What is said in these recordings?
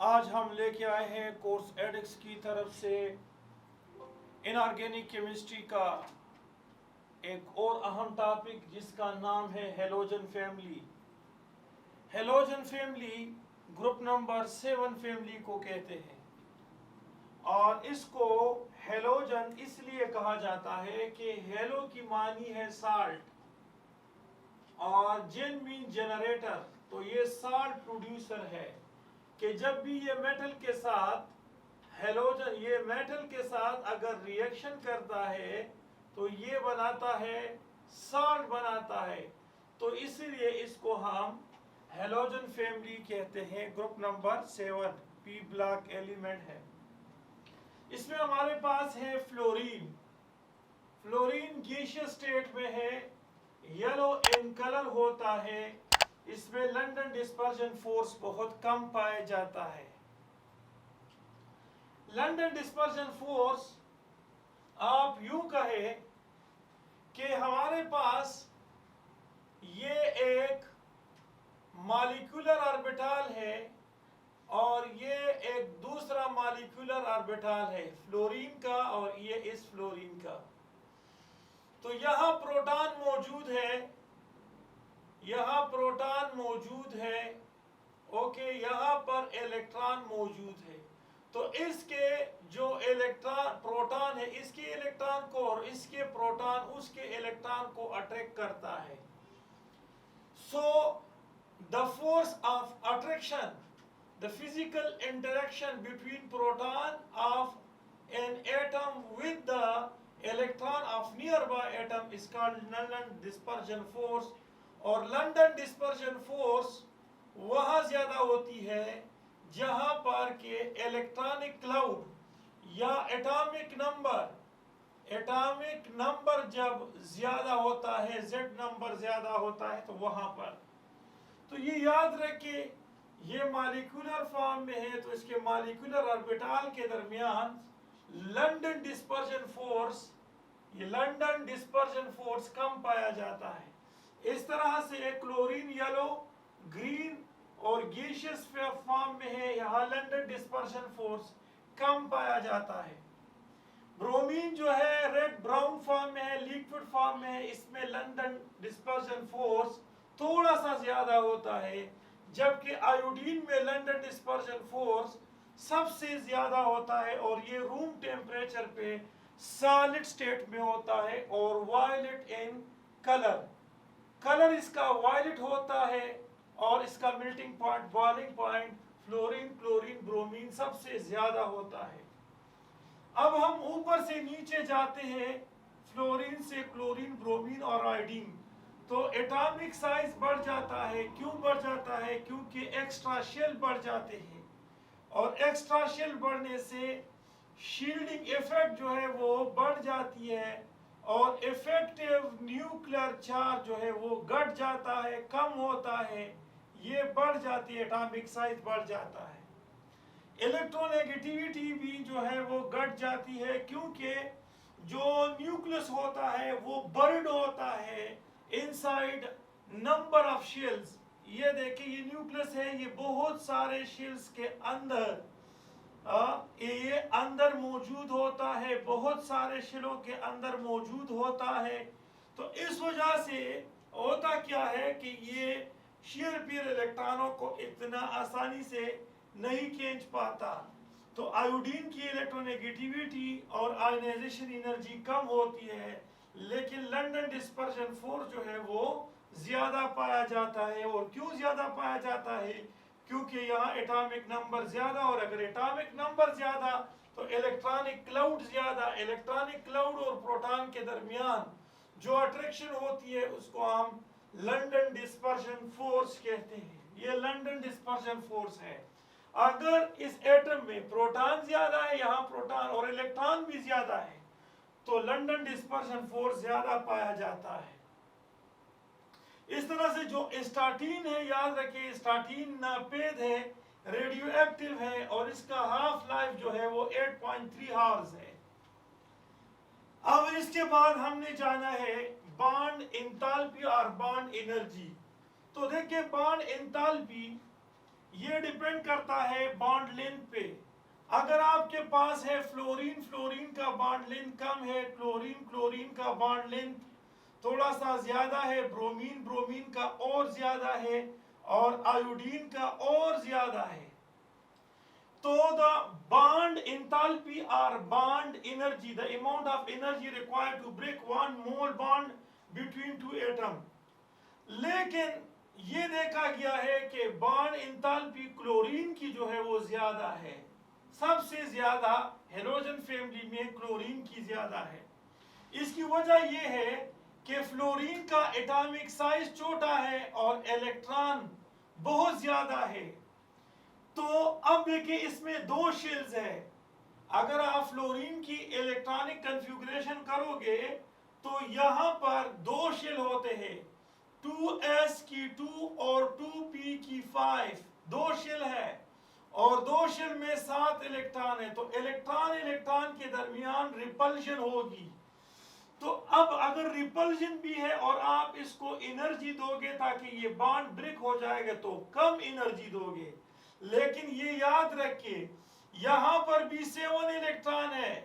आज हम लेके आए हैं कोर्स एडिक्स की तरफ से इनऑर्गेनिक केमिस्ट्री का एक और अहम टॉपिक जिसका नाम है halogen family. Halogen family group number 7 family को कहते हैं और इसको हेलोजन इसलिए कहा जाता है कि हेलो की मानी है साल्ट और जेन मीन जनरेटर, तो ये साल्ट प्रोड्यूसर है कि जब भी ये मेटल के साथ हेलोजन ये मेटल के साथ अगर रिएक्शन करता है तो ये बनाता है साल्ट बनाता है, तो इसीलिए इसको हम हेलोजन फैमिली कहते हैं। Group number 7 P block element है। इसमें हमारे पास है फ्लोरीन। फ्लोरीन गैसियस स्टेट में है, येलो इन कलर होता है, इसमें लंदन डिस्पर्जन फोर्स बहुत कम पाया जाता है। लंदन डिस्पर्जन फोर्स आप यूं कहे कि हमारे पास ये एक मॉलिक्यूलर ऑर्बिटल है और ये एक दूसरा मॉलिक्यूलर ऑर्बिटल है फ्लोरीन का और ये इस फ्लोरीन का। तो यहाँ प्रोटॉन मौजूद है, यहाँ प्रोटॉन मौजूद है, ओके, यहाँ पर इलेक्ट्रॉन मौजूद है। तो इसके जो इलेक्ट्रॉन प्रोटॉन है इसके इलेक्ट्रॉन को और इसके प्रोटॉन उसके इलेक्ट्रॉन को अट्रैक्ट करता है। So the force of attraction, the physical interaction between proton of an atom with the electron of nearby atom is called London dispersion force। और लंदन डिस्पर्जन फोर्स वहां ज्यादा होती है जहां पर के इलेक्ट्रॉनिक क्लाउड या एटॉमिक नंबर जब ज्यादा होता है, जेड नंबर ज्यादा होता है, तो वहां पर तो ये याद रखिए ये मॉलिक्यूलर फॉर्म में है तो इसके मॉलिक्यूलर ऑर्बिटल के दरमियान लंदन डिस्पर्जन फोर्स, ये लंदन डिस्पर्जन फोर्स कम पाया जाता है। इस तरह से क्लोरीन येलो ग्रीन और गैसियस फॉर्म में है, यहाँ लंदन डिस्पर्जन फोर्स कम पाया जाता है। ब्रोमीन जो है रेड ब्राउन फॉर्म में है, लिक्विड फॉर्म में है, इसमें लंदन डिस्पर्जन फोर्स थोड़ा सा ज्यादा होता है, जबकि आयोडीन में लंदन डिस्पर्जन फोर्स सबसे ज्यादा होता है और ये रूम टेम्परेचर पे सॉलिड स्टेट में होता है और वायलेट इन कलर इसका वायलेट होता है और इसका melting point boiling point fluorine chlorine bromine सबसे ज्यादा होता है। अब हम ऊपर से नीचे जाते हैं, फ्लोरीन से क्लोरीन ब्रोमीन और आयोडीन, तो एटॉमिक साइज बढ़ जाता है। क्यों बढ़ जाता है? क्योंकि एक्स्ट्रा शेल बढ़ जाते हैं और एक्स्ट्रा शेल बढ़ने से शील्डिंग इफेक्ट जो है वो बढ़ जाती है और इफेक्टिव न्यूक्लियर चार्ज जो है वो घट जाता है, कम होता है, ये बढ़ जाती है, एटॉमिक साइज बढ़ जाता है। इलेक्ट्रोनेगेटिविटी भी जो है वो घट जाती है क्योंकि जो न्यूक्लियस होता है वो बर्ड होता है इनसाइड नंबर ऑफ शेल्स। ये देखिए ये न्यूक्लियस है, ये बहुत सारे शेल्स के अंदर ये अंदर मौजूद होता है, बहुत सारे शेलों के अंदर मौजूद होता है। तो इस वजह से होता क्या है कि ये शेयर पेयर इलेक्ट्रॉनों को इतना आसानी से नहीं खींच पाता, तो आयोडीन की इलेक्ट्रोनेगेटिविटी और आयनाइजेशन एनर्जी कम होती है, लेकिन लंदन डिस्पर्जन फोर्स जो है वो ज्यादा पाया जाता है। और क्यों ज्यादा पाया जाता है? क्योंकि यहाँ एटॉमिक नंबर ज्यादा, और अगर एटॉमिक नंबर ज्यादा तो इलेक्ट्रॉनिक क्लाउड ज्यादा। इलेक्ट्रॉनिक क्लाउड और प्रोटॉन के दरमियान जो अट्रैक्शन होती है उसको हम लंदन डिस्पर्जन फोर्स कहते हैं। ये लंदन डिस्पर्जन फोर्स है। अगर इस एटम में प्रोटॉन ज्यादा है, यहाँ प्रोटॉन और इलेक्ट्रॉन भी ज्यादा है, तो लंदन डिस्पर्जन फोर्स ज्यादा पाया जाता है। इस तरह से जो स्टार्टीन है, याद रखिए स्टार्टीन नापेद है, रेडियो एक्टिव है और इसका हाफ लाइफ जो है वो 8.3 आवर्स है। अब इसके बाद हमने जाना है बॉन्ड एंथैल्पी और बॉन्ड एनर्जी। तो देखिए बॉन्ड एंथैल्पी ये डिपेंड करता है बॉन्ड लेंथ पे। अगर आपके पास है फ्लोरीन, फ्लोरीन का बॉन्ड लेंथ कम है, क्लोरीन, क्लोरीन का बॉन्ड लेंथ थोड़ा सा ज्यादा है, ब्रोमीन, ब्रोमीन का और ज्यादा है, और आयोडीन का और ज्यादा है, तो the bond enthalpy or bond energy, the amount of energy required to break one mole bond between two atom। लेकिन ये देखा गया है कि बॉन्ड एंथैल्पी क्लोरीन की जो है वो ज्यादा है, सबसे ज्यादा हेलोजन फैमिली में क्लोरीन की ज्यादा है। इसकी वजह यह है कि फ्लोरीन का एटॉमिक साइज छोटा है और इलेक्ट्रॉन बहुत ज्यादा है। तो अब देखिए इसमें दो शेल्स है। अगर आप फ्लोरीन की इलेक्ट्रॉनिक कॉन्फ़िगरेशन करोगे तो यहां पर दो शेल होते हैं, 2s की 2 और 2p की 5, दो शेल है, और दो शेल में 7 इलेक्ट्रॉन है, तो इलेक्ट्रॉन इलेक्ट्रॉन के दरमियान रिपल्शन होगी। तो अब अगर रिपल्शन भी है और आप इसको एनर्जी दोगे ताकि ये बॉन्ड ब्रेक हो जाएगा तो कम एनर्जी दोगे। लेकिन ये याद रखिए यहां पर भी 7 इलेक्ट्रॉन है,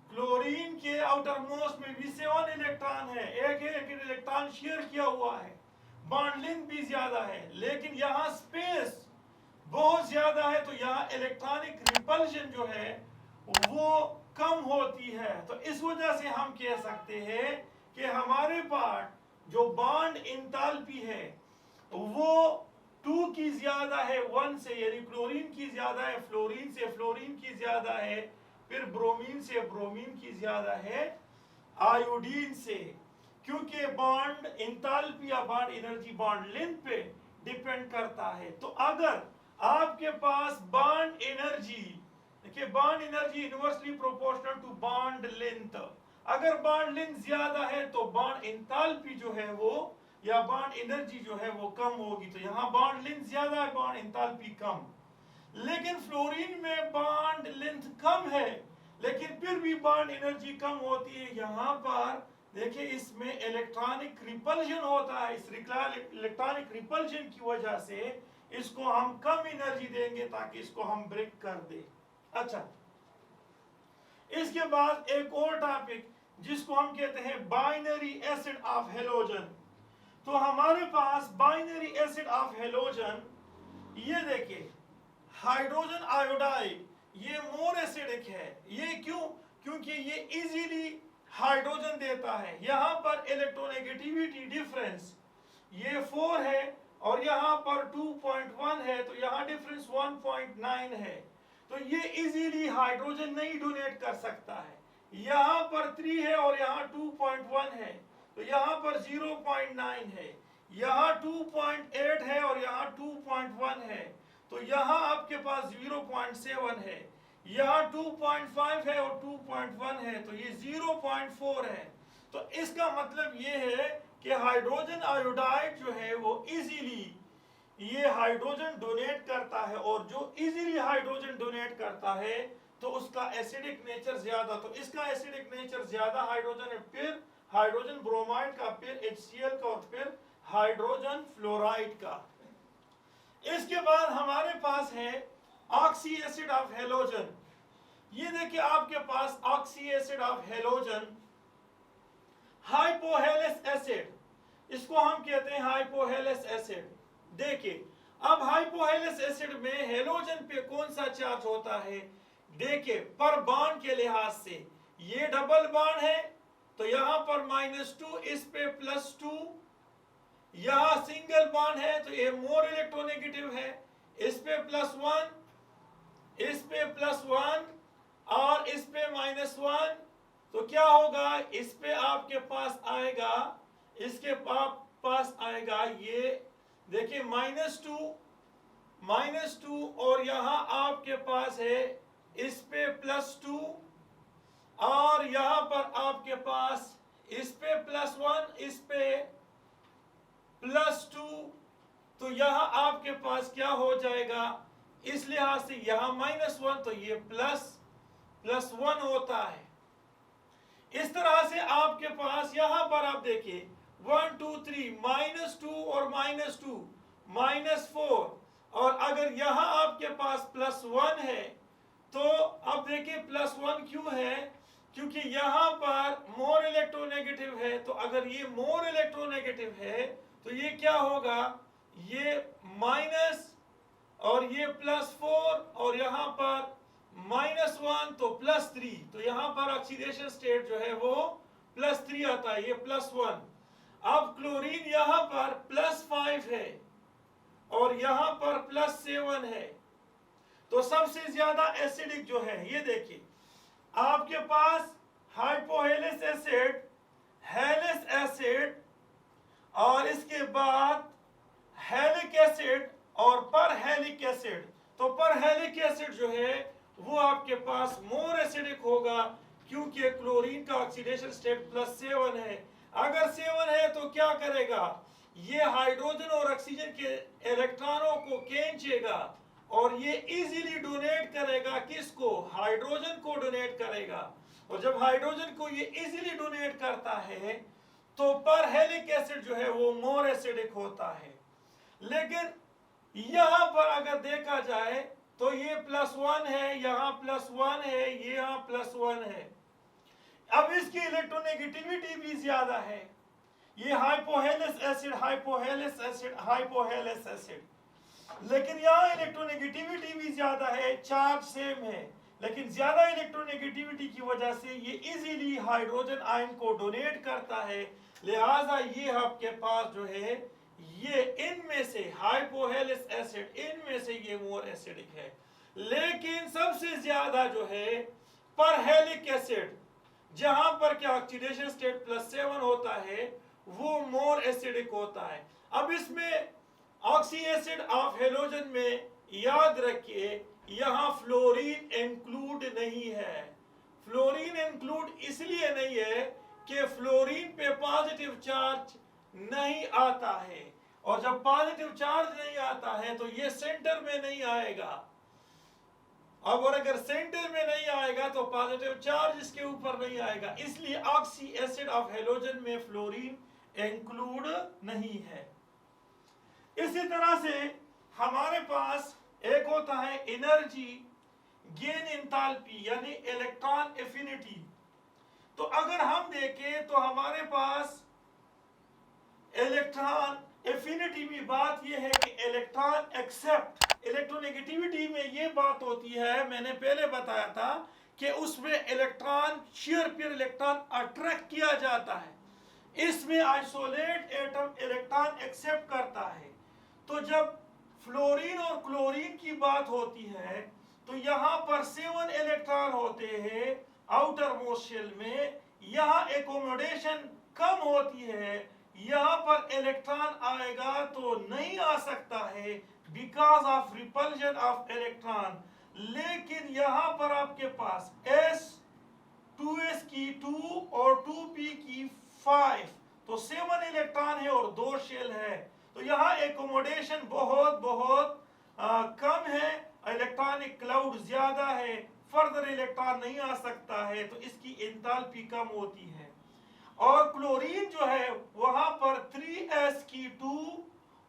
क्लोरीन के आउटर मोस्ट में भी 7 इलेक्ट्रॉन है, एक इलेक्ट्रॉन शेयर किया हुआ है, बॉन्ड लेंथ भी ज्यादा है, लेकिन यहां स्पेस बहुत ज्यादा है, तो यहां इलेक्ट्रॉनिक रिपल्शन जो है वो कम होती है। तो इस वजह से हम कह सकते हैं कि हमारे पास जो बॉन्ड एंथैल्पी है वो 2 की ज्यादा है 1 से, यानी क्लोरीन की ज्यादा है, फ्लोरीन से फ्लोरीन की ज्यादा है, फिर ब्रोमीन से ब्रोमीन की ज्यादा है आयोडीन से, क्योंकि बॉन्ड एंथैल्पी या बॉन्ड एनर्जी बॉन्ड लेंथ पे डिपेंड करता है। तो अगर आपके पास बॉन्ड एनर्जी, देखिए bond energy inversely proportional to bond length, अगर बॉन्ड लेंथ ज्यादा है तो बॉन्ड एंथैल्पी जो है वो या बॉन्ड एनर्जी जो है वो कम होगी। तो यहाँ बॉन्ड लेंथ ज्यादा है, बॉन्ड एंथैल्पी कम। लेकिन फ्लोरीन में बॉन्ड लेंथ कम है लेकिन फिर भी बॉन्ड एनर्जी कम होती है। यहाँ पर देखिए इसमें इलेक्ट्रॉनिक रिपल्शन होता है, इस इलेक्ट्रॉनिक रिपल्शन की वजह से इसको हम कम एनर्जी देंगे ताकि इसको हम ब्रेक कर दे। अच्छा, इसके बाद एक और टॉपिक जिसको हम कहते हैं बाइनरी एसिड ऑफ हेलोजन। तो हमारे पास बाइनरी एसिड ऑफ हेलोजन, ये देखिए हाइड्रोजन आयोडाइड, ये मोर एसिडिक है। ये क्यों? क्योंकि ये इजीली हाइड्रोजन देता है। यहां पर इलेक्ट्रोनेगेटिविटी डिफरेंस ये 4 है और यहां पर 2.1 है, तो यहां डिफरेंस 1.9 है, तो ये इजीली हाइड्रोजन नहीं डोनेट कर सकता है। यहां पर 3 है और यहां 2.1 है, तो यहां पर 0.9 है, यहां 2.8 है और यहां 2.1 है, तो यहां आपके पास 0.7 है, यहां 2.5 है और 2.1 है, तो ये 0.4 है। तो इसका मतलब ये है कि हाइड्रोजन आयोडाइड जो है वो इजीली ये हाइड्रोजन डोनेट करता है, और जो इजीली हाइड्रोजन डोनेट करता है तो उसका एसिडिक नेचर ज्यादा, तो इसका एसिडिक नेचर ज्यादा हाइड्रोजन है, फिर हाइड्रोजन ब्रोमाइड का, फिर HCl का और फिर हाइड्रोजन फ्लोराइड का। इसके बाद हमारे पास है ऑक्सी एसिड ऑफ हेलोजन। ये देखिए आपके पास oxy acid of halogen, hypohalous acid, इसको हम कहते हैं हाइपोहेलेस एसिड। देखिए अब हाइपोहेलेस एसिड में हेलोजन पे कौन सा चार्ज होता है? देखिए पर बॉन्ड के लिहाज से ये डबल बॉन्ड है तो यहां पर -2, इस पे +2, यहां सिंगल बॉन्ड है तो ये मोर इलेक्ट्रोनेगेटिव है, इस पे +1, इस पे +1 और इस पे -1, तो क्या होगा? इस पे आपके पास आएगा, इसके पास आएगा ये देखिए -2 और यहां आपके पास है इस पे +2 और यहां पर आपके पास इस पे +1, इस पे +2, तो यहां आपके पास क्या हो जाएगा? इस लिहाज से यहां -1 तो ये +1 होता है। इस तरह से आपके पास यहां पर आप देखिए 1 2 3 -2 और -2 -4 और अगर यहाँ आपके पास +1 है तो अब देखिए +1 क्यों है, क्योंकि यहाँ पर मोर इलेक्ट्रोनेगेटिव है। तो अगर ये मोर इलेक्ट्रोनेगेटिव है तो ये क्या होगा, ये माइनस और ये +4 और यहाँ पर -1 तो +3, तो यहाँ पर ऑक्सीडेशन स्टेट जो है वो +3 आता है, ये +1। अब क्लोरीन यहाँ पर +5 है और यहाँ पर +7 है, तो सबसे ज्यादा एसिडिक जो है ये देखिए आपके पास हाइपोहेलिस एसिड, हेलिस एसिड और इसके बाद हेलिक एसिड और परहेलिक एसिड। तो परहेलिक एसिड जो है वो आपके पास मोर एसिडिक होगा क्योंकि क्लोरीन का ऑक्सीडेशन स्टेट +7 है। अगर 7 है तो क्या करेगा, ये हाइड्रोजन और ऑक्सीजन के इलेक्ट्रॉनों को खींचेगा और ये इजीली डोनेट करेगा, किसको, हाइड्रोजन को डोनेट करेगा। और जब हाइड्रोजन को ये इजीली डोनेट करता है तो परहेलिक एसिड जो है वो मोर एसिडिक होता है। लेकिन यहां पर अगर देखा जाए तो ये +1 है, यहाँ +1 है, ये यहाँ +1 है। अब इसकी इलेक्ट्रोनेगेटिविटी भी ज्यादा है, ये हाइपोहेलिस एसिड, हाइपोहेलिस एसिड, हाइपोहेलिस एसिड। लेकिन यहाँ इलेक्ट्रोनेगेटिविटी भी ज्यादा है, चार्ज सेम है, लेकिन ज्यादा इलेक्ट्रोनेगेटिविटी की वजह से ये इजीली हाइड्रोजन आयन को डोनेट करता है। लिहाजा ये आपके पास जो है ये इनमें से हाइपोहेलिस एसिड, इनमें से ये मोर एसिडिक है। लेकिन सबसे ज्यादा जो है परहेलिक एसिड, जहां पर क्या ऑक्सीडेशन स्टेट +7 होता है, वो मोर एसिडिक होता है। अब इसमें ऑक्सी एसिड ऑफ हेलोजन में याद रखिए यहां फ्लोरीन इंक्लूड नहीं है। फ्लोरीन इंक्लूड इसलिए नहीं है कि फ्लोरीन पे पॉजिटिव चार्ज नहीं आता है, और जब पॉजिटिव चार्ज नहीं आता है तो ये सेंटर में नहीं आएगा। अब और अगर सेंटर में नहीं आएगा तो पॉजिटिव चार्ज इसके ऊपर नहीं आएगा, इसलिए ऑक्सी एसिड ऑफ हेलोजन में फ्लोरीन इंक्लूड नहीं है। इसी तरह से हमारे पास एक होता है एनर्जी गेन एंथैल्पी यानी इलेक्ट्रॉन एफिनिटी। तो अगर हम देखें तो हमारे पास इलेक्ट्रॉन एफिनिटी में बात यह है कि इलेक्ट्रॉन एक्सेप्ट, इलेक्ट्रोनेगेटिविटी में ये बात होती है, मैंने पहले बताया था कि उसमें electron share pair electron attract किया जाता है, इसमें आइसोलेट एटम इलेक्ट्रॉन एक्सेप्ट करता है। तो जब फ्लोरीन और क्लोरीन की बात होती है तो यहाँ पर 7 इलेक्ट्रॉन होते हैं आउटर मोस्ट शेल में, यहाँ एकोमोडेशन कम होती है, यहाँ पर इलेक्ट्रॉन आएगा तो नहीं आ सकता है because of repulsion of electron. लेकिन यहाँ पर आपके पास S 2s की 2 और 2p की 5, तो 7 इलेक्ट्रॉन है और 2 शेल है, तो यहाँ एकोमोडेशन बहुत कम है, इलेक्ट्रॉनिक क्लाउड ज्यादा है, फर्दर इलेक्ट्रॉन नहीं आ सकता है, तो इसकी एंथैल्पी कम होती है। और क्लोरीन जो है वहां पर 3s की 2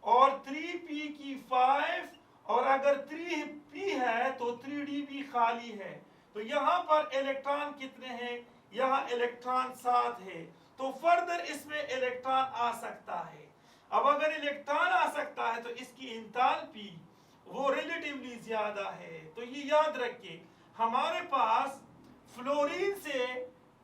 और 3p की 5, और अगर 3p है तो 3d भी खाली है, तो यहाँ पर इलेक्ट्रॉन कितने हैं, यहाँ इलेक्ट्रॉन 7 है, तो फर्दर इसमें इलेक्ट्रॉन आ सकता है। अब अगर इलेक्ट्रॉन आ सकता है तो इसकी एंथैल्पी वो रिलेटिवली ज्यादा है। तो ये याद रखिए हमारे पास फ्लोरीन से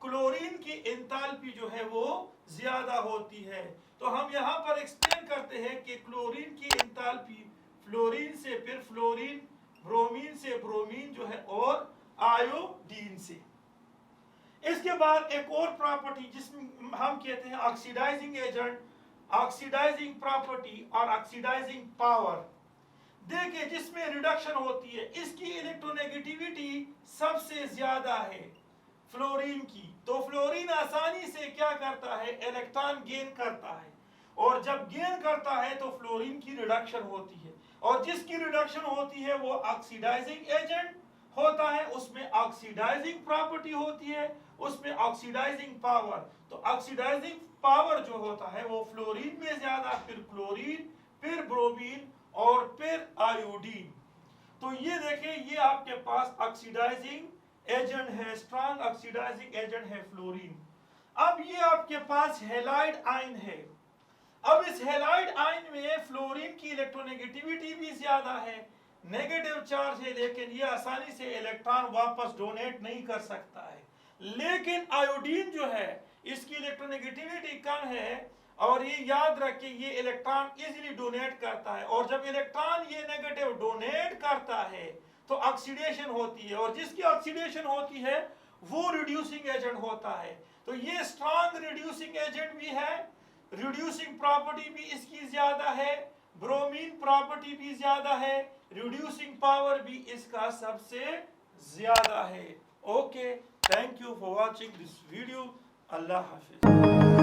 क्लोरीन की एंथैल्पी जो है वो ज्यादा होती है। तो हम यहाँ पर एक्सप्लेन करते हैं कि क्लोरीन की एंथैल्पी फ्लोरीन से, फिर फ्लोरीन, ब्रोमीन से ब्रोमीन जो है, और आयोडीन से। इसके बाद एक और प्रॉपर्टी जिसमें हम कहते हैं ऑक्सीडाइजिंग एजेंट, ऑक्सीडाइजिंग प्रॉपर्टी और ऑक्सीडाइजिंग पावर। देखिए जिसमें रिडक्शन होती है इसकी इलेक्ट्रोनेगेटिविटी सबसे ज्यादा है फ्लोरीन की, तो फ्लोरीन आसानी से क्या करता है, इलेक्ट्रॉन गेन करता है, और जब गेन करता है तो फ्लोरीन की रिडक्शन होती है, और जिसकी रिडक्शन होती है वो ऑक्सीडाइजिंग एजेंट होता है, उसमें ऑक्सीडाइजिंग प्रॉपर्टी होती है, उसमें ऑक्सीडाइजिंग पावर। तो ऑक्सीडाइजिंग पावर जो होता है वो फ्लोरीन में ज्यादा, फिर क्लोरीन, फिर ब्रोमीन और फिर आयोडीन। तो ये देखिए, ये आपके पास ऑक्सीडाइजिंग एजेंट है, स्ट्रॉन्ग ऑक्सीडाइजिंग एजेंट है फ्लोरीन। अब ये आपके पास हैलाइड आयन है। अब इस हैलाइड आयन में फ्लोरीन की इलेक्ट्रोनेगेटिविटी भी ज्यादा है, नेगेटिव चार्ज है, लेकिन ये आसानी से इलेक्ट्रॉन वापस डोनेट नहीं कर सकता है। लेकिन आयोडीन जो है इसकी इलेक्ट्रोनेगेटिविटी कम है, और ये याद रखिए ये इलेक्ट्रॉन इजीली डोनेट करता है, और जब इलेक्ट्रॉन ये नेगेटिव डोनेट करता है तो ऑक्सीडेशन होती है, और जिसकी ऑक्सीडेशन होती है वो रिड्यूसिंग एजेंट होता है। तो ये स्ट्रॉन्ग रिड्यूसिंग एजेंट भी है, रिड्यूसिंग प्रॉपर्टी भी इसकी ज्यादा है, ब्रोमीन प्रॉपर्टी भी ज्यादा है, रिड्यूसिंग पावर भी इसका सबसे ज्यादा है। Okay, thank you for watching this video. Allah Hafiz.